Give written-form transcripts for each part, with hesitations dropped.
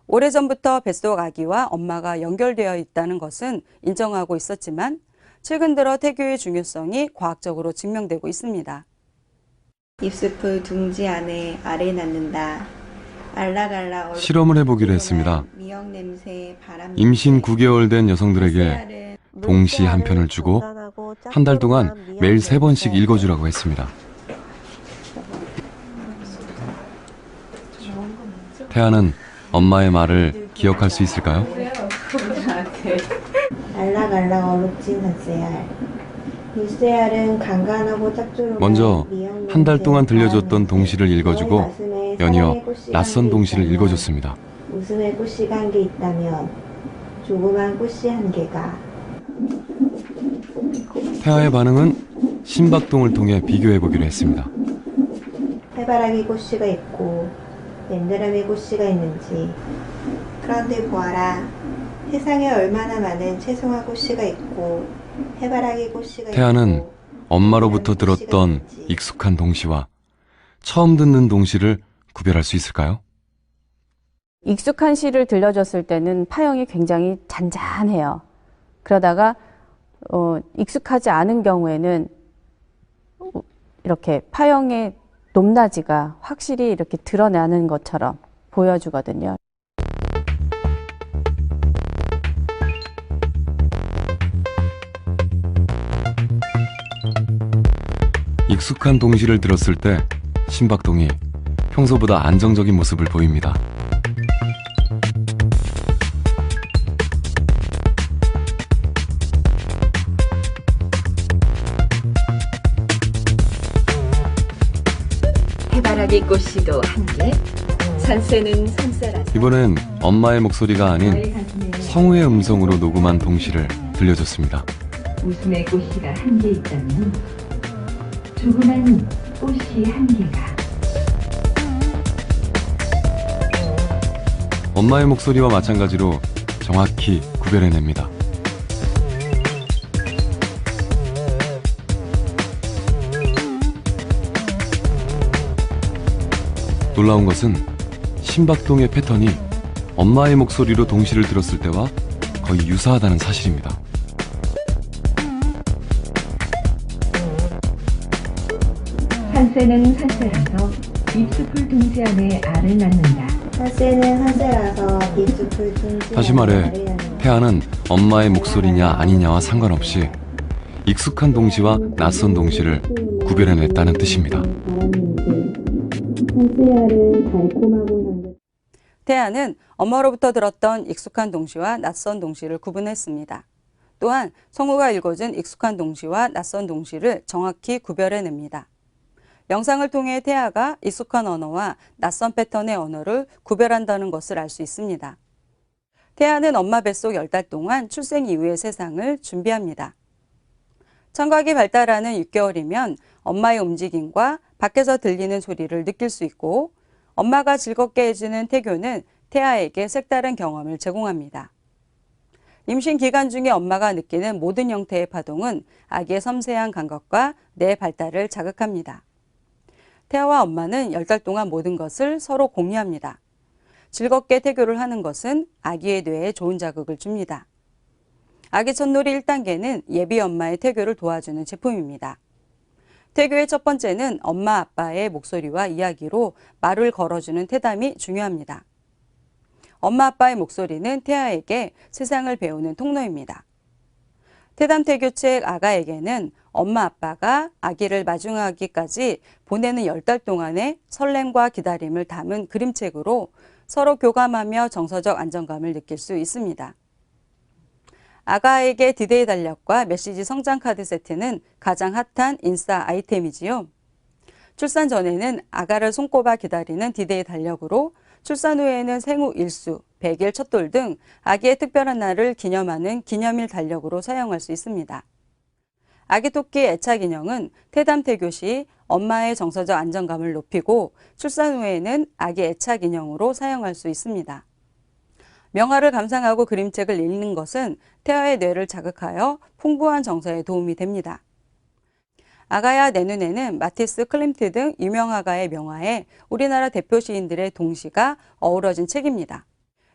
오래전부터 뱃속 아기와 엄마가 연결되어 있다는 것은 인정하고 있었지만 최근 들어 태교의 중요성이 과학적으로 증명되고 있습니다. 입수풀 둥지 안에 알을 낳는다. 알락알락 실험을 해보기로 했습니다. 미역 냄새, 바람 임신 냄새, 9개월 된 여성들에게 동시 한 편을 주고 한 달 동안 매일 3번씩 읽어주라고 했습니다. 태아는 엄마의 말을 기억할 수 있을까요? 알락알락 어룩진 닷새알. 물새알은 간간하고 짭조름한 먼저 미역 한 달 냄새, 동안 바람 들려줬던 냄새, 동시를 읽어주고 너의 가슴에 연이어 사랑의 꽃씨가 낯선 한 개 동시를 있다면, 읽어줬습니다. 웃음의 꽃씨가 한 개 있다면 조그만 꽃씨 한 개가. 태아의 반응은 심박동을 통해 비교해보기로 했습니다. 해바라기 꽃씨가 있고 맨드라미 꽃씨가 있는지. 그런데 보아라. 세상에 얼마나 많은 채송화 꽃씨가 있고 해바라기 꽃씨가 태아는 있고 엄마로부터 맨드라미 꽃씨가 들었던 있는지. 익숙한 동시와 처음 듣는 동시를 구별할 수 있을까요? 익숙한 시를 들려줬을 때는 파형이 굉장히 잔잔해요. 그러다가 익숙하지 않은 경우에는 이렇게 파형의 높낮이가 확실히 이렇게 드러나는 것처럼 보여주거든요. 익숙한 동시를 들었을 때 심박동이 평소보다 안정적인 모습을 보입니다. 해바라기 꽃씨도 한 개, 산새는 산새라서 이번엔 엄마의 목소리가 아닌 너의 가슴에 성우의 음성으로 녹음한 동시를 들려줬습니다. 웃음의 꽃씨가 한 개 있다면 조그만 꽃씨 한 개가. 엄마의 목소리와 마찬가지로 정확히 구별해냅니다. 놀라운 것은 심박동의 패턴이 엄마의 목소리로 동시를 들었을 때와 거의 유사하다는 사실입니다. 산새는 산새라서 입수풀 둥지 안에 알을 낳는다. 산새는 산새라서 입수풀 둥지 다시 안에 말해 알을 낳는다. 태아는 엄마의 목소리냐 아니냐와 상관없이 익숙한 동시와 낯선 동시를 구별해냈다는 뜻입니다. 태아는 엄마로부터 들었던 익숙한 동시와 낯선 동시를 구분했습니다. 또한 성우가 읽어준 익숙한 동시와 낯선 동시를 정확히 구별해냅니다. 영상을 통해 태아가 익숙한 언어와 낯선 패턴의 언어를 구별한다는 것을 알 수 있습니다. 태아는 엄마 뱃속 10달 동안 출생 이후의 세상을 준비합니다. 청각이 발달하는 6개월이면 엄마의 움직임과 밖에서 들리는 소리를 느낄 수 있고 엄마가 즐겁게 해주는 태교는 태아에게 색다른 경험을 제공합니다. 임신 기간 중에 엄마가 느끼는 모든 형태의 파동은 아기의 섬세한 감각과 뇌 발달을 자극합니다. 태아와 엄마는 10달 동안 모든 것을 서로 공유합니다. 즐겁게 태교를 하는 것은 아기의 뇌에 좋은 자극을 줍니다. 아기 첫놀이 1단계는 예비 엄마의 태교를 도와주는 제품입니다. 태교의 첫 번째는 엄마 아빠의 목소리와 이야기로 말을 걸어주는 태담이 중요합니다. 엄마 아빠의 목소리는 태아에게 세상을 배우는 통로입니다. 태담 태교책 아가에게는 엄마 아빠가 아기를 마중하기까지 보내는 10달 동안의 설렘과 기다림을 담은 그림책으로 서로 교감하며 정서적 안정감을 느낄 수 있습니다. 아가에게 디데이 달력과 메시지 성장 카드 세트는 가장 핫한 인싸 아이템이지요. 출산 전에는 아가를 손꼽아 기다리는 디데이 달력으로 출산 후에는 생후 일수, 100일 첫돌 등 아기의 특별한 날을 기념하는 기념일 달력으로 사용할 수 있습니다. 아기 토끼 애착 인형은 태담 태교 시 엄마의 정서적 안정감을 높이고 출산 후에는 아기 애착 인형으로 사용할 수 있습니다. 명화를 감상하고 그림책을 읽는 것은 태아의 뇌를 자극하여 풍부한 정서에 도움이 됩니다. 아가야 내 눈에는 마티스 클림트 등 유명 아가의 명화에 우리나라 대표 시인들의 동시가 어우러진 책입니다.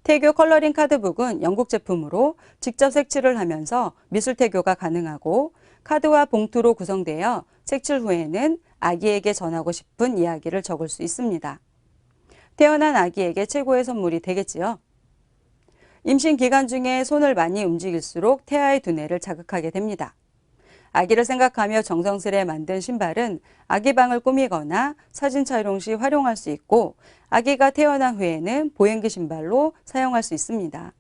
태교 컬러링 카드북은 영국 제품으로 직접 색칠을 하면서 미술 태교가 가능하고 카드와 봉투로 구성되어 색칠 후에는 아기에게 전하고 싶은 이야기를 적을 수 있습니다. 태어난 아기에게 최고의 선물이 되겠지요. 임신 기간 중에 손을 많이 움직일수록 태아의 두뇌를 자극하게 됩니다. 아기를 생각하며 정성스레 만든 신발은 아기 방을 꾸미거나 사진 촬영 시 활용할 수 있고 아기가 태어난 후에는 보행기 신발로 사용할 수 있습니다.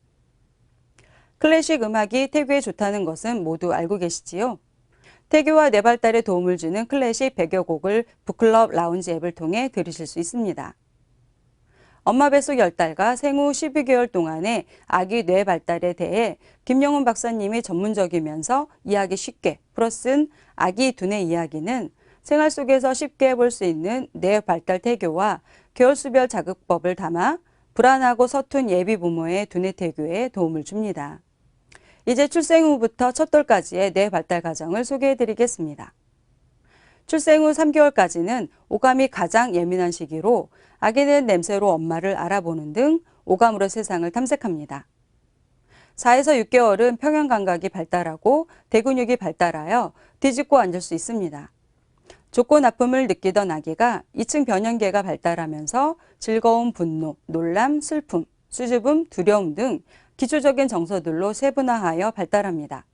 클래식 음악이 태교에 좋다는 것은 모두 알고 계시지요? 태교와 뇌 발달에 도움을 주는 클래식 100여 곡을 북클럽 라운지 앱을 통해 들으실 수 있습니다. 엄마 뱃속 10달과 생후 12개월 동안의 아기 뇌 발달에 대해 김영훈 박사님이 전문적이면서 이해하기 쉽게 풀어쓴 아기 두뇌 이야기는 생활 속에서 쉽게 볼 수 있는 뇌 발달 태교와 개월수별 자극법을 담아 불안하고 서툰 예비 부모의 두뇌 태교에 도움을 줍니다. 이제 출생 후부터 첫 돌까지의 뇌 발달 과정을 소개해 드리겠습니다. 출생 후 3개월까지는 오감이 가장 예민한 시기로 아기는 냄새로 엄마를 알아보는 등 오감으로 세상을 탐색합니다. 4에서 6개월은 평형 감각이 발달하고 대근육이 발달하여 뒤집고 앉을 수 있습니다. 좁고 아픔을 느끼던 아기가 2층 변형계가 발달하면서 즐거움, 분노, 놀람, 슬픔, 수줍음, 두려움 등 기초적인 정서들로 세분화하여 발달합니다.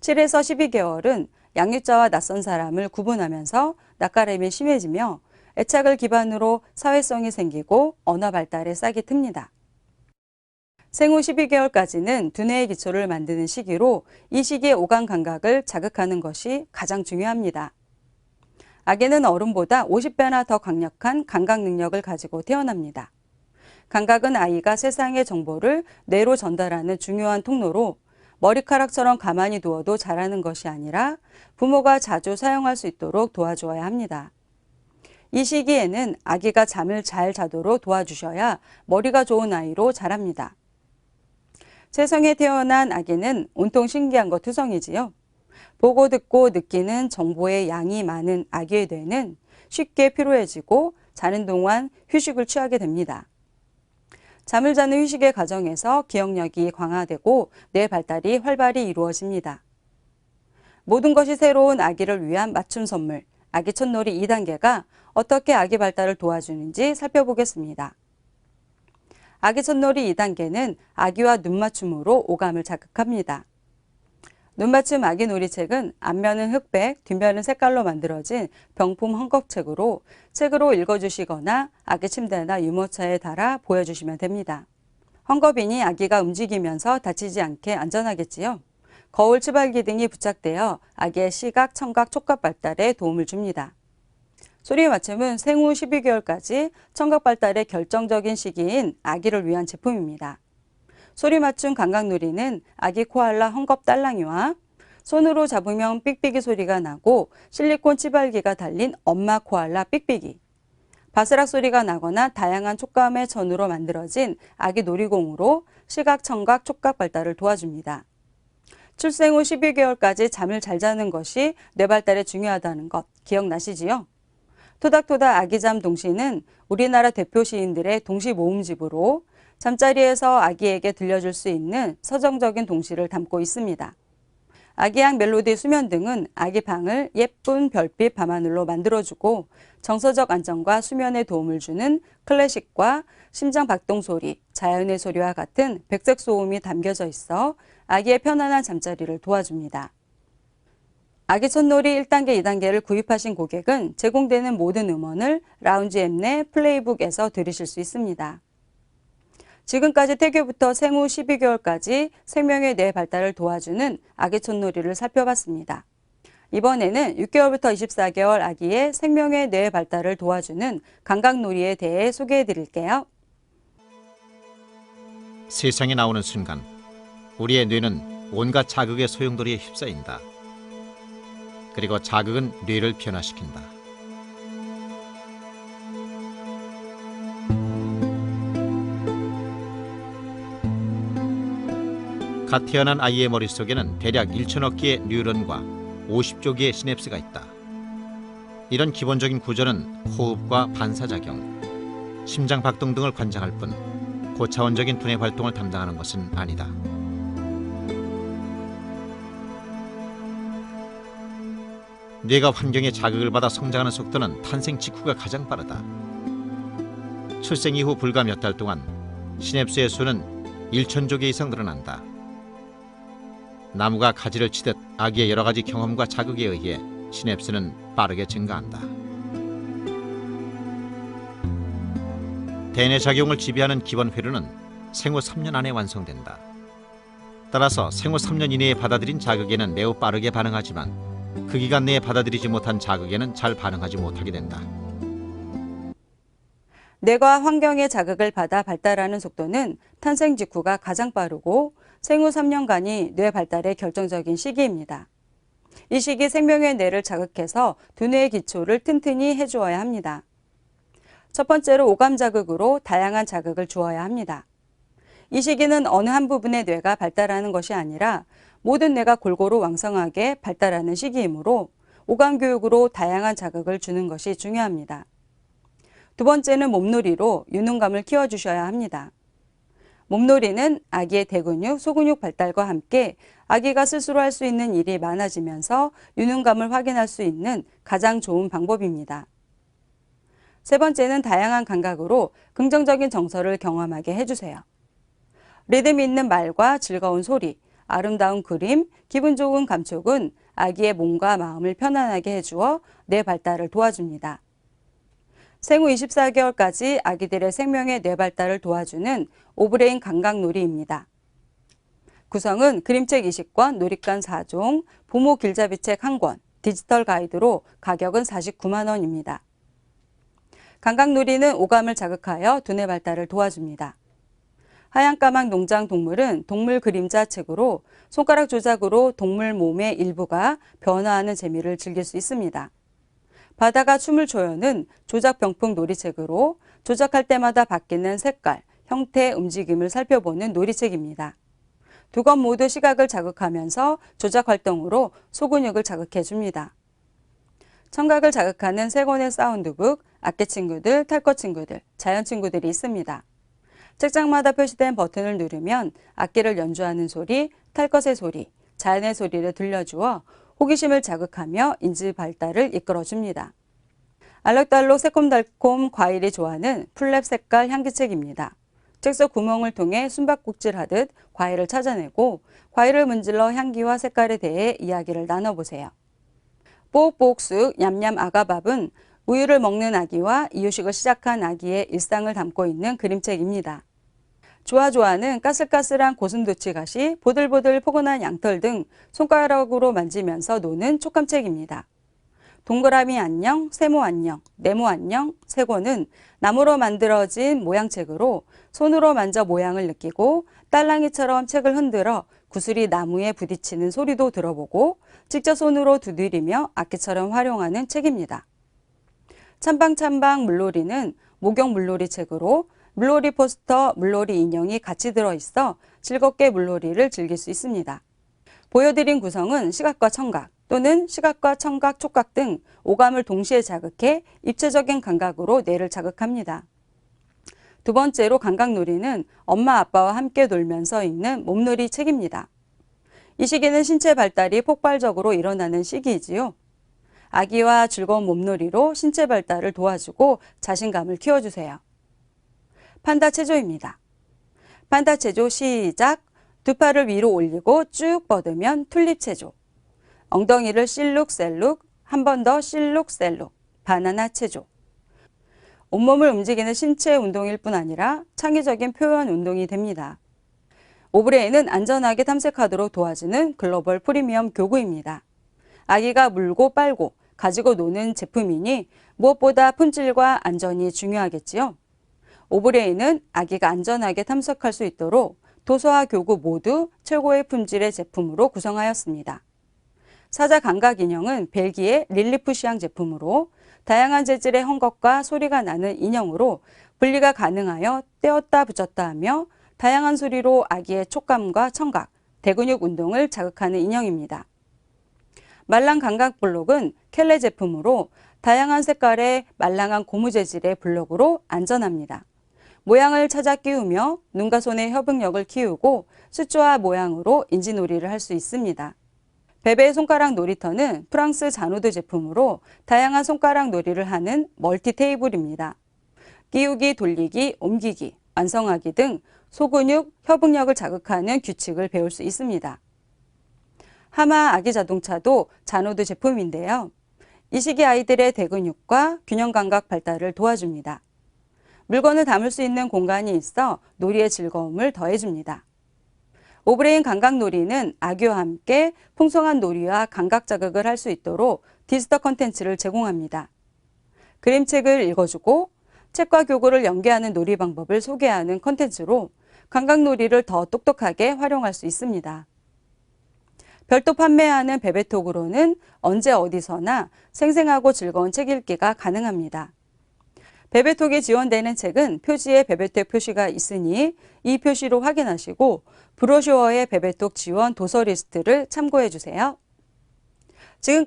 7에서 12개월은 양육자와 낯선 사람을 구분하면서 낯가림이 심해지며 애착을 기반으로 사회성이 생기고 언어 발달에 싹이 틉니다. 생후 12개월까지는 두뇌의 기초를 만드는 시기로 이 시기에 오감 감각을 자극하는 것이 가장 중요합니다. 아기는 어른보다 50배나 더 강력한 감각 능력을 가지고 태어납니다. 감각은 아이가 세상의 정보를 뇌로 전달하는 중요한 통로로 머리카락처럼 가만히 두어도 자라는 것이 아니라 부모가 자주 사용할 수 있도록 도와주어야 합니다. 이 시기에는 아기가 잠을 잘 자도록 도와주셔야 머리가 좋은 아이로 자랍니다. 세상에 태어난 아기는 온통 신기한 것 투성이지요. 보고 듣고 느끼는 정보의 양이 많은 아기의 뇌는 쉽게 피로해지고 자는 동안 휴식을 취하게 됩니다. 잠을 자는 휴식의 과정에서 기억력이 강화되고 뇌 발달이 활발히 이루어집니다. 모든 것이 새로운 아기를 위한 맞춤 선물, 아기 첫놀이 2단계가 어떻게 아기 발달을 도와주는지 살펴보겠습니다. 아기 첫놀이 2단계는 아기와 눈맞춤으로 오감을 자극합니다. 눈맞춤 아기 놀이책은 앞면은 흑백, 뒷면은 색깔로 만들어진 병품 헝겊책으로 책으로 읽어주시거나 아기 침대나 유모차에 달아 보여주시면 됩니다. 헝겊이니 아기가 움직이면서 다치지 않게 안전하겠지요. 거울, 치발기 등이 부착되어 아기의 시각, 청각, 촉각 발달에 도움을 줍니다. 소리 맞춤은 생후 12개월까지 청각 발달의 결정적인 시기인 아기를 위한 제품입니다. 소리 맞춤 감각놀이는 아기 코알라 헝겊 딸랑이와 손으로 잡으면 삑삑이 소리가 나고 실리콘 치발기가 달린 엄마 코알라 삑삑이, 바스락 소리가 나거나 다양한 촉감의 천으로 만들어진 아기 놀이공으로 시각, 청각, 촉각 발달을 도와줍니다. 출생 후 12개월까지 잠을 잘 자는 것이 뇌 발달에 중요하다는 것 기억나시지요? 토닥토닥 아기잠 동시는 우리나라 대표 시인들의 동시 모음집으로 잠자리에서 아기에게 들려줄 수 있는 서정적인 동시를 담고 있습니다. 아기양 멜로디 수면 등은 아기 방을 예쁜 별빛 밤하늘로 만들어주고 정서적 안정과 수면에 도움을 주는 클래식과 심장 박동 소리, 자연의 소리와 같은 백색 소음이 담겨져 있어 아기의 편안한 잠자리를 도와줍니다. 아기 첫놀이 1단계, 2단계를 구입하신 고객은 제공되는 모든 음원을 라운지 앱 내 플레이북에서 들으실 수 있습니다. 지금까지 태교부터 생후 12개월까지 생명의 뇌 발달을 도와주는 아기 첫놀이를 살펴봤습니다. 이번에는 6개월부터 24개월 아기의 생명의 뇌 발달을 도와주는 감각놀이에 대해 소개해 드릴게요. 세상에 나오는 순간 우리의 뇌는 온갖 자극의 소용돌이에 휩싸인다. 그리고 자극은 뇌를 변화시킨다. 갓 태어난 아이의 머릿속에는 대략 1천억 개의 뉴런과 50조 개의 시냅스가 있다. 이런 기본적인 구조는 호흡과 반사작용, 심장 박동 등을 관장할 뿐 고차원적인 두뇌 활동을 담당하는 것은 아니다. 뇌가 환경에 자극을 받아 성장하는 속도는 탄생 직후가 가장 빠르다. 출생 이후 불과 몇 달 동안 시냅스의 수는 1,000조 개 이상 늘어난다. 나무가 가지를 치듯 아기의 여러 가지 경험과 자극에 의해 시냅스는 빠르게 증가한다. 대뇌 작용을 지배하는 기본 회로는 생후 3년 안에 완성된다. 따라서 생후 3년 이내에 받아들인 자극에는 매우 빠르게 반응하지만 그 기간 내에 받아들이지 못한 자극에는 잘 반응하지 못하게 된다. 뇌가 환경의 자극을 받아 발달하는 속도는 탄생 직후가 가장 빠르고 생후 3년간이 뇌 발달의 결정적인 시기입니다. 이 시기 생명의 뇌를 자극해서 두뇌의 기초를 튼튼히 해주어야 합니다. 첫 번째로 오감 자극으로 다양한 자극을 주어야 합니다. 이 시기는 어느 한 부분의 뇌가 발달하는 것이 아니라 모든 뇌가 골고루 왕성하게 발달하는 시기이므로 오감 교육으로 다양한 자극을 주는 것이 중요합니다. 두 번째는 몸놀이로 유능감을 키워주셔야 합니다. 몸놀이는 아기의 대근육, 소근육 발달과 함께 아기가 스스로 할 수 있는 일이 많아지면서 유능감을 확인할 수 있는 가장 좋은 방법입니다. 세 번째는 다양한 감각으로 긍정적인 정서를 경험하게 해주세요. 리듬 있는 말과 즐거운 소리, 아름다운 그림, 기분 좋은 감촉은 아기의 몸과 마음을 편안하게 해주어 뇌 발달을 도와줍니다. 생후 24개월까지 아기들의 생명의 뇌 발달을 도와주는 오브레인 감각놀이입니다. 구성은 그림책 20권, 놀잇감 4종, 부모 길잡이책 1권, 디지털 가이드로 가격은 49만 원입니다. 감각놀이는 오감을 자극하여 두뇌 발달을 도와줍니다. 하얀 까막 농장 동물은 동물 그림자 책으로 손가락 조작으로 동물 몸의 일부가 변화하는 재미를 즐길 수 있습니다. 바다가 춤을 춰요는 조작 병풍 놀이책으로 조작할 때마다 바뀌는 색깔, 형태, 움직임을 살펴보는 놀이책입니다. 두 권 모두 시각을 자극하면서 조작 활동으로 소근육을 자극해 줍니다. 청각을 자극하는 세 권의 사운드북, 악기 친구들, 탈것 친구들, 자연 친구들이 있습니다. 책장마다 표시된 버튼을 누르면 악기를 연주하는 소리, 탈것의 소리, 자연의 소리를 들려주어 호기심을 자극하며 인지 발달을 이끌어줍니다. 알록달록 새콤달콤 과일이 좋아하는 풀랩 색깔 향기책입니다. 책 속 구멍을 통해 숨바꼭질하듯 과일을 찾아내고 과일을 문질러 향기와 색깔에 대해 이야기를 나눠보세요. 뽁뽁쑥 냠냠 아가밥은 우유를 먹는 아기와 이유식을 시작한 아기의 일상을 담고 있는 그림책입니다. 좋아하는 까슬까슬한 고슴도치갓이 보들보들 포근한 양털 등 손가락으로 만지면서 노는 촉감책입니다. 동그라미 안녕, 세모 안녕, 네모 안녕, 세 권은 나무로 만들어진 모양책으로 손으로 만져 모양을 느끼고 딸랑이처럼 책을 흔들어 구슬이 나무에 부딪히는 소리도 들어보고 직접 손으로 두드리며 악기처럼 활용하는 책입니다. 찬방찬방 물놀이는 목욕 물놀이 책으로 물놀이 포스터, 물놀이 인형이 같이 들어있어 즐겁게 물놀이를 즐길 수 있습니다. 보여드린 구성은 시각과 청각 또는 시각과 청각, 촉각 등 오감을 동시에 자극해 입체적인 감각으로 뇌를 자극합니다. 두 번째로 감각놀이는 엄마 아빠와 함께 놀면서 읽는 몸놀이 책입니다. 이 시기는 신체 발달이 폭발적으로 일어나는 시기이지요. 아기와 즐거운 몸놀이로 신체 발달을 도와주고 자신감을 키워주세요. 판다 체조입니다. 판다 체조 시작! 두 팔을 위로 올리고 쭉 뻗으면 튤립 체조. 엉덩이를 실룩셀룩, 한 번 더 실룩셀룩, 바나나 체조. 온몸을 움직이는 신체 운동일 뿐 아니라 창의적인 표현 운동이 됩니다. 오브레인은 안전하게 탐색하도록 도와주는 글로벌 프리미엄 교구입니다. 아기가 물고 빨고 가지고 노는 제품이니 무엇보다 품질과 안전이 중요하겠지요. 오브레인은 아기가 안전하게 탐색할 수 있도록 도서와 교구 모두 최고의 품질의 제품으로 구성하였습니다. 사자 감각 인형은 벨기에 릴리프시앙 제품으로 다양한 재질의 헝겊과 소리가 나는 인형으로 분리가 가능하여 떼었다 붙였다 하며 다양한 소리로 아기의 촉감과 청각, 대근육 운동을 자극하는 인형입니다. 말랑 감각 블록은 켈레 제품으로 다양한 색깔의 말랑한 고무 재질의 블록으로 안전합니다. 모양을 찾아 끼우며 눈과 손의 협응력을 키우고 숫자와 모양으로 인지놀이를 할 수 있습니다. 베베의 손가락 놀이터는 프랑스 자누드 제품으로 다양한 손가락 놀이를 하는 멀티 테이블입니다. 끼우기, 돌리기, 옮기기, 완성하기 등 소근육, 협응력을 자극하는 규칙을 배울 수 있습니다. 하마 아기 자동차도 자누드 제품인데요. 이 시기 아이들의 대근육과 균형 감각 발달을 도와줍니다. 물건을 담을 수 있는 공간이 있어 놀이의 즐거움을 더해줍니다. 오브레인 감각놀이는 아기와 함께 풍성한 놀이와 감각 자극을 할 수 있도록 디지털 콘텐츠를 제공합니다. 그림책을 읽어주고 책과 교구를 연계하는 놀이 방법을 소개하는 콘텐츠로 감각놀이를 더 똑똑하게 활용할 수 있습니다. 별도 판매하는 베베톡으로는 언제 어디서나 생생하고 즐거운 책 읽기가 가능합니다. 베베톡이 지원되는 책은 표지에 베베톡 표시가 있으니 이 표시로 확인하시고 브로셔의 베베톡 지원 도서 리스트를 참고해 주세요. 지금까지